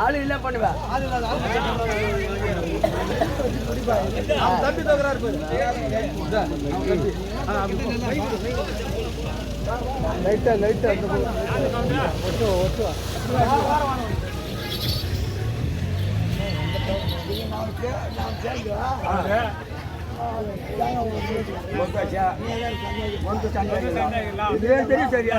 ஆளு இல்ல பண்ணுவா தம்பி தோக்குறாரு லைட்டா லைட்டா சரியா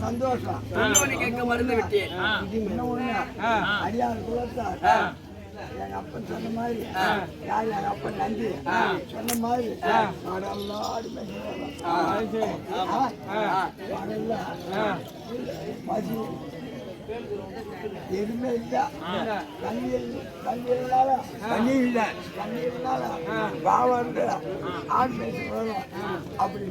சந்தோஷம் கேட்க மருந்து விட்டேன். அடியார் குலத்தார் எங்க அப்பன் சொன்ன மாதிரி யார் எங்க அப்பன் நந்தி சொன்ன மாதிரி எதுவுமே இல்ல கண்ணீர்னால பாவம் ஆண் பேசி வரும் அப்படி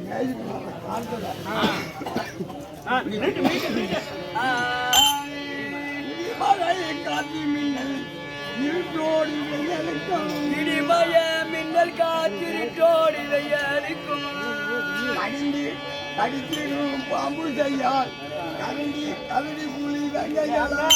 காத்தி மின்னல் இடிமய மின்னல் காத்திருட்டோடி இருக்கும் கடித்திடும் பாம்பு செய்யால் கரடி புலி வெங்கையாளா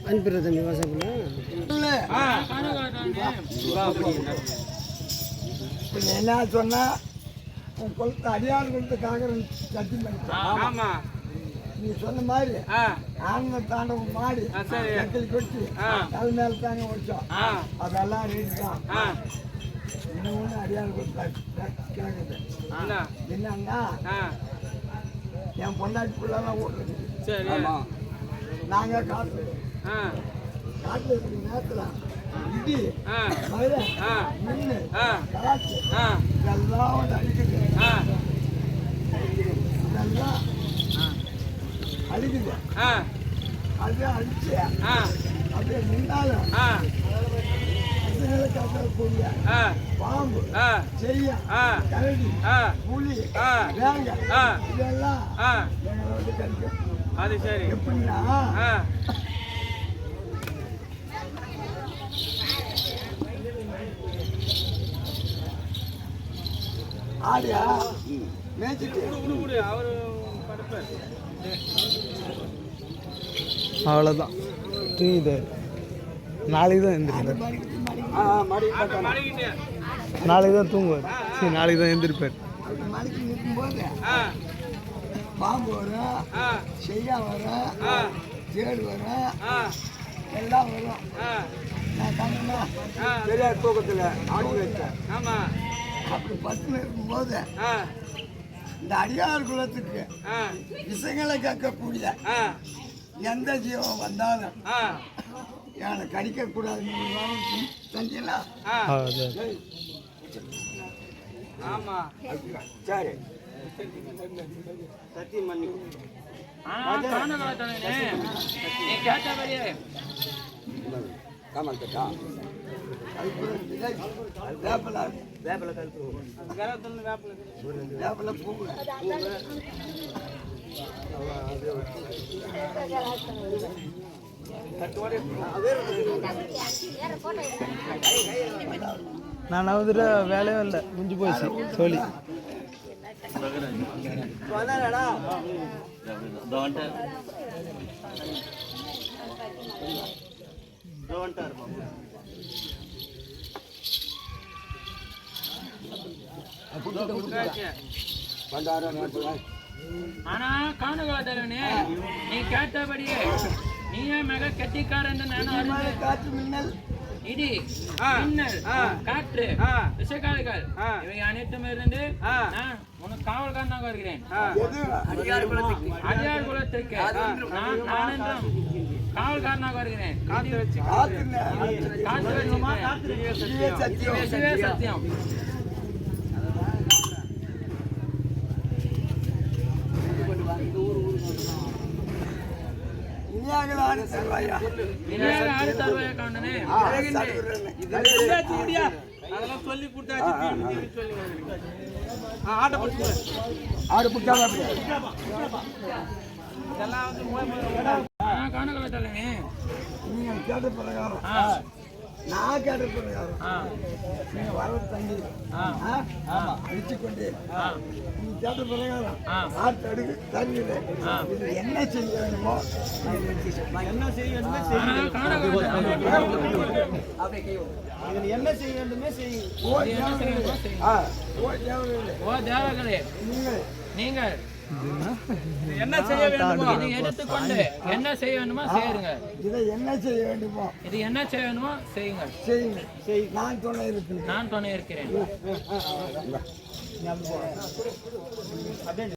அனுப்பிடுறது என்ன சொன்னா உன் கொளுத்த அடியார் கொளுத்துக்காக சத்தியம் பண்ணி நீ சொன்ன மாதிரி ஆனந்த தாண்டவம் மாடி கட்டில் கொட்டி தலை மேல தாங்க வச்சோம் அதெல்லாம் ரேட்டு தான் இன்னொன்று அடியார் கொளுத்து கேட்குது என்னன்னா என் பொண்டாட்டி பிள்ளைலாம் ஓட்டுறது நாங்க காட்டுல இருக்கிற நேரத்துல இடி மழை மின்னு காற்று இதெல்லாம் வந்து அடிக்குது இதெல்லாம் அடிக்குது அப்படியே அடிச்சு அப்படியே நின்றாலும் காக்கக்கூடிய பாம்பு செய்ய கரடி புலி வேங்க இதெல்லாம் எங்களோட கிடைக்கும். அது சரி. எப்படின்னா ஆடியா மேய்ச்சிட்டு அவ்வளோதான் தூங்கிது. நாளைக்கு தான் எழுந்திருப்பார். நாளைக்கு தான் தூங்குவார். சரி, நாளைக்கு தான் எழுந்திருப்பார். மணிக்கு நிற்கும்போது பாம்பு வரும், செய்யா வரும், தேடு வரும், எல்லாம் வரும். நான் கண்ணா பெரியார் தூக்கத்தில் ஆடி வச்சேன். அப்படி பத்துன்னு இருக்கும்போது இந்த அடியார் குலத்துக்கு விஷங்களை கேட்கக்கூடிய எந்த ஜீவம் வந்தாலும் என்னை கடிக்கக்கூடாதுன்னு செஞ்சீங்களா? ஆமா சரி சத்தியம் பண்ணி வேப்பல பூ நான் வந்துட்டு வேலையும் இல்லை, முடிஞ்சு போச்சு சொல்லி. ஆனா காணுகாதவனே, நீ கேட்டபடியே நீயே மிக கெட்டிக்காரன். காற்று மின்னல் இடி மின்னல் காற்று விஷகாலிகள் இவை அனைத்தும் இருந்து உனக்கு காவல்காரனாக வருகிறேன். அடியார் குலத்திற்கு நான் என்றும் காவல்காரனாக வருகிறேன். காத்து வச்சு சத்தியம். ஆடு தருவாயா காண்டனே அதெல்லாம் சொல்லி கொடுத்தாச்சு. ஆட்டை ஆடு பிடிச்சா இதெல்லாம் வந்து காணக்கல தலைவனே. நீங்கள் கேட்ட பிரகாரம் ஆ, நான் கேட்ட பிரகாரம் ஆ, நீங்க வர தண்ணி அடிச்சு கொண்டு நீங்க கேட்ட பிரகாரம் ஆட்டு அடுக்கு தண்ணியில் இது என்ன செய்ய வேணுமோ என்ன செய்ய வேண்டுமே ஆனால் காணக்கல இதில் என்ன செய்ய வேண்டுமே செய்யுங்க. ஓ தேவையில்லை. ஓ தேவர்களே, நீங்கள் நீங்கள் என்ன செய்ய வேண்டுமோ இதை எடுத்துக்கொண்டு என்ன செய்ய வேண்டுமோ செய்யுங்க. இதை என்ன செய்ய வேண்டுமோ இது என்ன செய்ய வேண்டுமோ செய்யுங்கள். செய்யுங்க. நான் துணை இருக்கிறேன். நான் துணை இருக்கிறேன்.